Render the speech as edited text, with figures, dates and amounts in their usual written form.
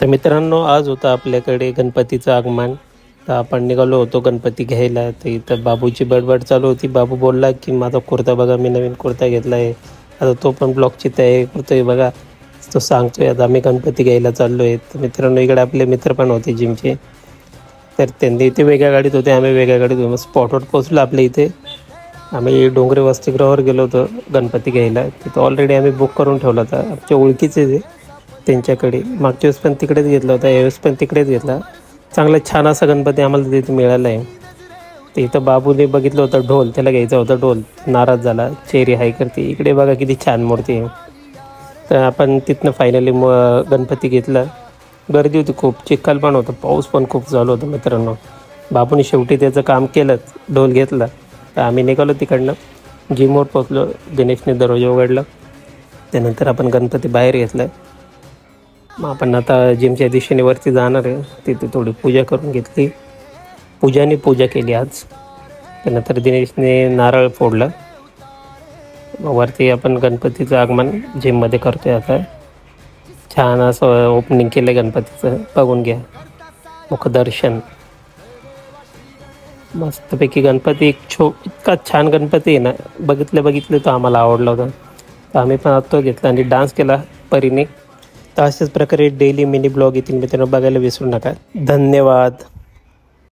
तर मित्रांनो, आज होतं आपल्याकडे गणपतीचं आगमन. तर आपण निघालो होतो गणपती घ्यायला. तर इथं बाबूची बडबड चालू होती. बाबू बोलला की माझा कुर्ता बघा, मी नवीन कुर्ता घेतला आहे. आता तो पण ब्लॉगची तयारी करतोय बघा. तो सांगतोय आता आम्ही गणपती घ्यायला चाललो आहे. तर मित्रांनो, इकडे आपले मित्र पण होते जिमचे. तर त्यांनी इथे वेगळ्या गाडीत होते, आम्ही वेगळ्या गाडीत होतो. स्पॉटवर पोहोचलो आपल्या इथे. आम्ही डोंगरे वसतिगृहावर गेलो होतो गणपती घ्यायला. तिथं ऑलरेडी आम्ही बुक करून ठेवला होता. आमच्या ओळखीचे ते त्यांच्याकडे मागच्या वेळेस पण तिकडेच घेतला होता, यावेळेस पण तिकडेच घेतला. चांगला छान असा गणपती आम्हाला तिथे मिळाला आहे. ते इथं बाबूने बघितलं होतं ढोल, त्याला घ्यायचा होता ढोल, नाराज झाला. चेरी हाय करते. इकडे बघा किती छान मूर्ती आहे. तर आपण तिथनं फायनली गणपती घेतला. गर्दी होती खूप, चिखल पण होतं, पाऊस पण खूप चालू होता मित्रांनो. बाबूने शेवटी त्याचं काम केलंच, ढोल घेतला. तर आम्ही निघालो तिकडनं, जिमवर पोचलो. दिनेशने दरवाजा उघडला. त्यानंतर आपण गणपती बाहेर घेतला. मग आपण आता जिमच्या दिशेने वरती जाणार आहे. तिथे थोडी पूजा करून घेतली. पूजा केली आज. त्यानंतर दिनेशने नारळ फोडला. मग वरती आपण गणपतीचं आगमन जिममध्ये करतोय आता. छान असं ओपनिंग केलं गणपतीचं, बघून घ्या. मुखदर्शन मस्तपैकी गणपती. इतका छान गणपती आहे ना, बघितलं तो आम्हाला आवडला होता. तर आम्ही पण तो घेतला आणि डान्स केला परीने. तर अशाच प्रकारे डेली मिनी ब्लॉग येतील मित्रांनो, बघायला विसरू नका. धन्यवाद.